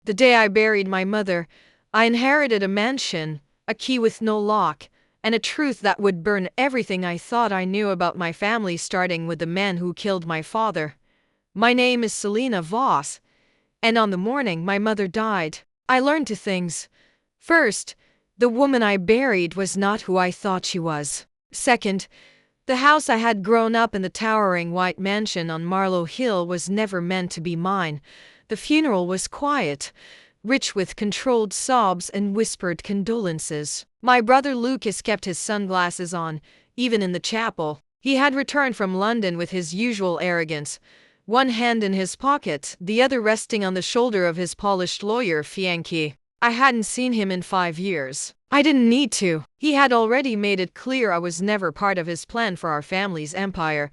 The day I buried my mother, I inherited a mansion, a key with no lock, and a truth that would burn everything I thought I knew about my family, starting with the man who killed my father. My name is Celina Voss, and on the morning my mother died, I learned two things. First, the woman I buried was not who I thought she was. Second, the house I had grown up in, the towering white mansion on Marlow Hill, was never meant to be mine. The funeral was quiet, rich with controlled sobs and whispered condolences. My brother Lucas kept his sunglasses on, even in the chapel. He had returned from London with his usual arrogance, one hand in his pocket, the other resting on the shoulder of his polished lawyer fiancé. I hadn't seen him in 5 years. I didn't need to. He had already made it clear I was never part of his plan for our family's empire.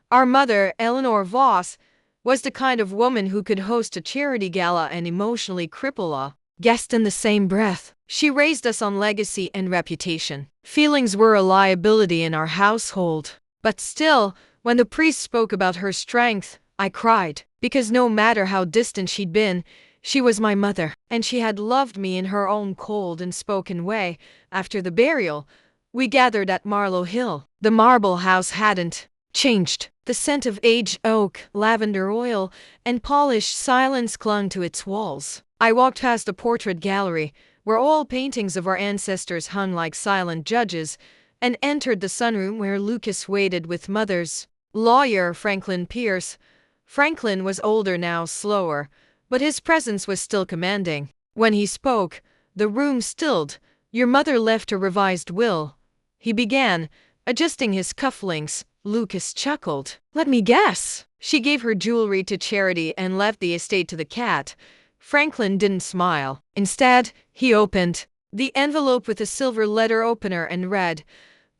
Our mother, Eleanor Voss, was the kind of woman who could host a charity gala and emotionally cripple a guest in the same breath. She raised us on legacy and reputation. Feelings were a liability in our household. But still, when the priest spoke about her strength, I cried, because no matter how distant she'd been, she was my mother, and she had loved me in her own cold and spoken way. After the burial, we gathered at Marlow Hill. The marble house hadn't changed. The scent of aged oak, lavender oil, and polished silence clung to its walls. I walked past the portrait gallery, where oil paintings of our ancestors hung like silent judges, and entered the sunroom where Lucas waited with Mother's lawyer, Franklin Pierce. Franklin was older now, slower, but his presence was still commanding. When he spoke, the room stilled. "Your mother left a revised will," he began, adjusting his cufflinks. Lucas chuckled. "Let me guess. She gave her jewelry to charity and left the estate to the cat." Franklin didn't smile. Instead, he opened the envelope with a silver letter opener and read,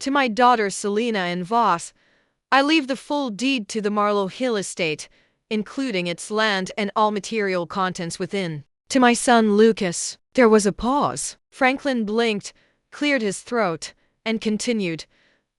"To my daughter Celina Voss, I leave the full deed to the Marlow Hill estate, including its land and all material contents within. To my son Lucas." There was a pause. Franklin blinked, cleared his throat, and continued,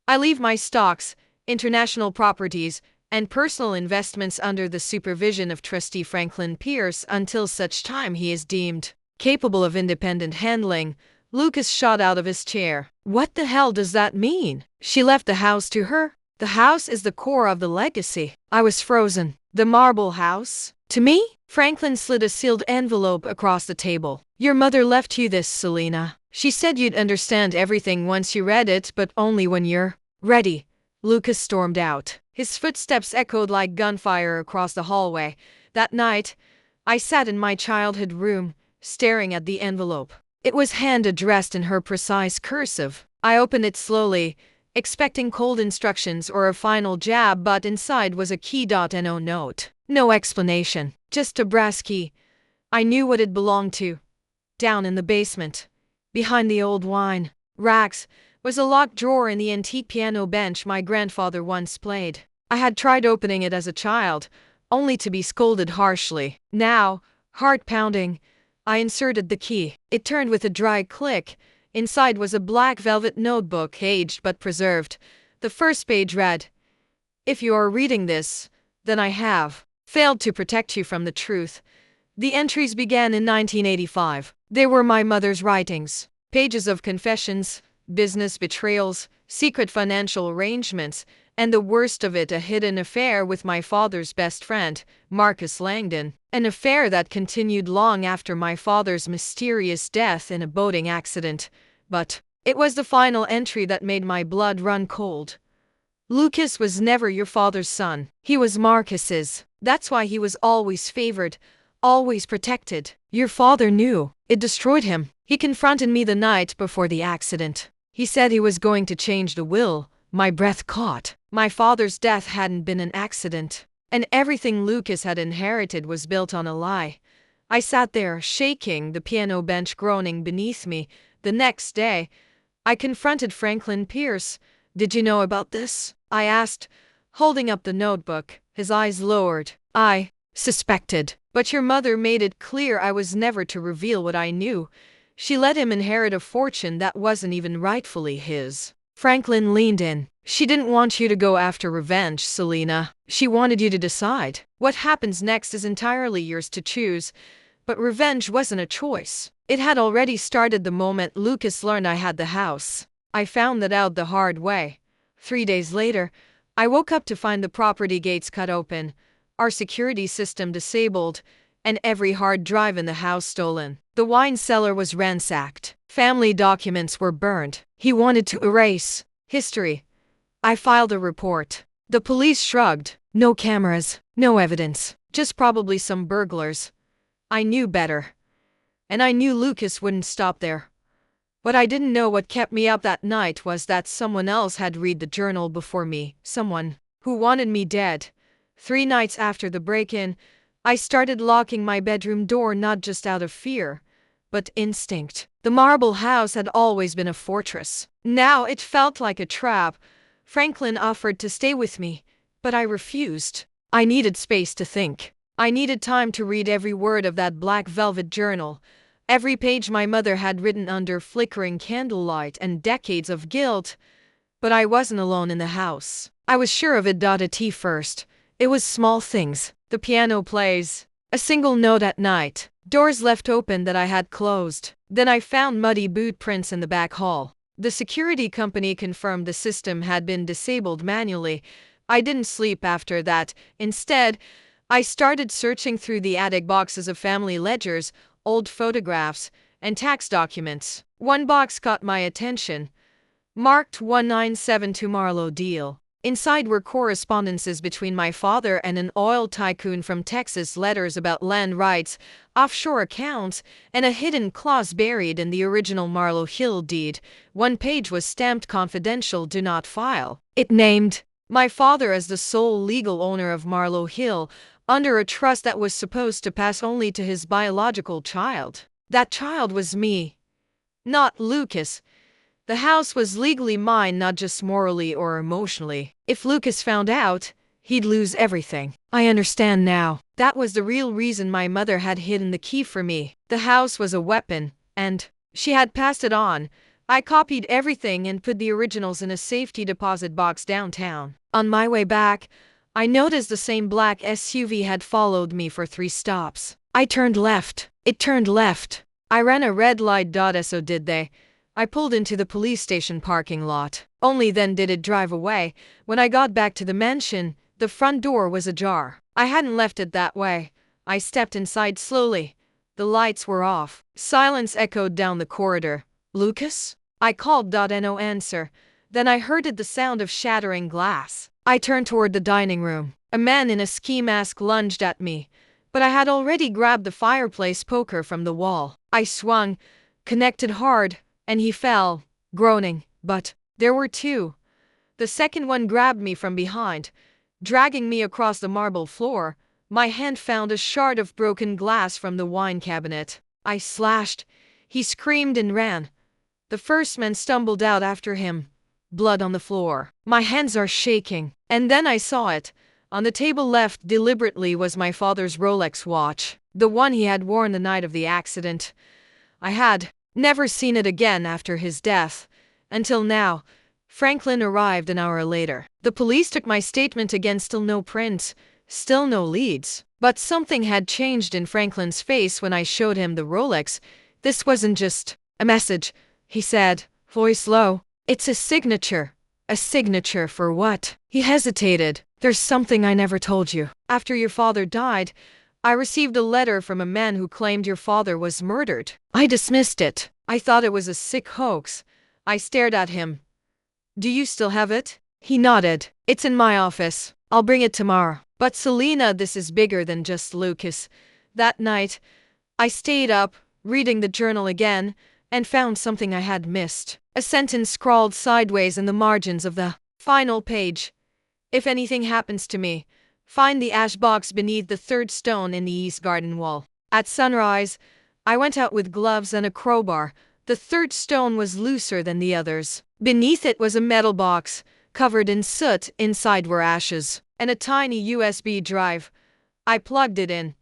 "I leave my stocks, international properties, and personal investments under the supervision of Trustee Franklin Pierce until such time he is deemed capable of independent handling." Lucas shot out of his chair. "What the hell does that mean? She left the house to her? The house is the core of the legacy." I was frozen. "The marble house? To me?" Franklin slid a sealed envelope across the table. "Your mother left you this, Celina. She said you'd understand everything once you read it, but only when you're ready." Lucas stormed out. His footsteps echoed like gunfire across the hallway. That night, I sat in my childhood room, staring at the envelope. It was hand-addressed in her precise cursive. I opened it slowly, expecting cold instructions or a final jab, but inside was a key.no note. No explanation, just a brass key. I knew what it belonged to. Down in the basement, behind the old wine racks, was a locked drawer in the antique piano bench my grandfather once played. I had tried opening it as a child, only to be scolded harshly. Now, heart pounding, I inserted the key. It turned with a dry click. Inside was a black velvet notebook, aged but preserved. The first page read, "If you are reading this, then I have failed to protect you from the truth." The entries began in 1985. They were my mother's writings. Pages of confessions, business betrayals, secret financial arrangements, and the worst of it, a hidden affair with my father's best friend, Marcus Langdon. An affair that continued long after my father's mysterious death in a boating accident. But it was the final entry that made my blood run cold. "Lucas was never your father's son. He was Marcus's. That's why he was always favored, always protected. Your father knew. It destroyed him. He confronted me the night before the accident. He said he was going to change the will." My breath caught. My father's death hadn't been an accident, and everything Lucas had inherited was built on a lie. I sat there, shaking, the piano bench groaning beneath me. The next day, I confronted Franklin Pierce. "Did you know about this?" I asked, holding up the notebook. His eyes lowered. "I suspected, but your mother made it clear I was never to reveal what I knew. She let him inherit a fortune that wasn't even rightfully his." Franklin leaned in. "She didn't want you to go after revenge, Celina. She wanted you to decide. What happens next is entirely yours to choose. But revenge wasn't a choice. It had already started the moment Lucas learned I had the house. I found that out the hard way. 3 days later, I woke up to find the property gates cut open, our security system disabled, and every hard drive in the house stolen. The wine cellar was ransacked. Family documents were burned. He wanted to erase history. I filed a report. The police shrugged. No cameras, no evidence, just probably some burglars. I knew better. And I knew Lucas wouldn't stop there. What I didn't know what kept me up that night was that someone else had read the journal before me, someone who wanted me dead. 3 nights after the break-in, I started locking my bedroom door not just out of fear, but instinct. The marble house had always been a fortress. Now it felt like a trap. Franklin offered to stay with me, but I refused. I needed space to think. I needed time to read every word of that black velvet journal, every page my mother had written under flickering candlelight and decades of guilt. But I wasn't alone in the house. I was sure of it. At first, it was small things. The piano plays, a single note at night, doors left open that I had closed. Then I found muddy boot prints in the back hall. The security company confirmed the system had been disabled manually. I didn't sleep after that. Instead, I started searching through the attic boxes of family ledgers, old photographs, and tax documents. One box caught my attention, marked 197 Marlowe deal. Inside were correspondences between my father and an oil tycoon from Texas, letters about land rights, offshore accounts, and a hidden clause buried in the original Marlowe Hill deed. One page was stamped confidential, do not file. It named my father as the sole legal owner of Marlowe Hill, under a trust that was supposed to pass only to his biological child. That child was me, not Lucas. The house was legally mine, not just morally or emotionally. If Lucas found out, he'd lose everything. I understand now. That was the real reason my mother had hidden the key for me. The house was a weapon, and she had passed it on. I copied everything and put the originals in a safety deposit box downtown. On my way back, I noticed the same black SUV had followed me for 3 stops. I turned left. It turned left. I ran a red light. So did they. I pulled into the police station parking lot. Only then did it drive away. When I got back to the mansion, the front door was ajar. I hadn't left it that way. I stepped inside slowly. The lights were off. Silence echoed down the corridor. Lucas? I called. No answer. Then I heard the sound of shattering glass. I turned toward the dining room. A man in a ski mask lunged at me, but I had already grabbed the fireplace poker from the wall. I swung, connected hard, and he fell, groaning. But there were 2. The second one grabbed me from behind, dragging me across the marble floor. My hand found a shard of broken glass from the wine cabinet. I slashed. He screamed and ran. The first man stumbled out after him, blood on the floor. My hands are shaking. And then I saw it. On the table left deliberately was my father's Rolex watch, the one he had worn the night of the accident. I had never seen it again after his death, until now. Franklin arrived an hour later. The police took my statement again. Still no prints, still no leads. But something had changed in Franklin's face when I showed him the Rolex. This wasn't just a message, he said, voice low. It's a signature. A signature for what? He hesitated. There's something I never told you. After your father died, I received a letter from a man who claimed your father was murdered. I dismissed it. I thought it was a sick hoax. I stared at him. Do you still have it? He nodded. It's in my office. I'll bring it tomorrow. But Celina, this is bigger than just Lucas. That night, I stayed up, reading the journal again, and found something I had missed. A sentence scrawled sideways in the margins of the final page. If anything happens to me, find the ash box beneath the 3rd stone in the east garden wall. At sunrise, I went out with gloves and a crowbar. The 3rd stone was looser than the others. Beneath it was a metal box, covered in soot. Inside were ashes, and a tiny USB drive. I plugged it in.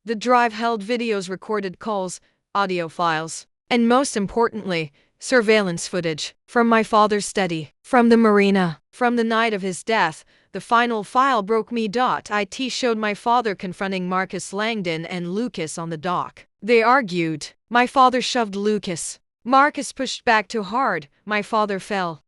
The drive held videos, recorded calls, audio files, and most importantly, Surveillance footage. From my father's study. From the marina. From the night of his death. The final file broke me. It showed my father confronting Marcus Langdon and Lucas on the dock. They argued. My father shoved Lucas. Marcus pushed back too hard. My father fell.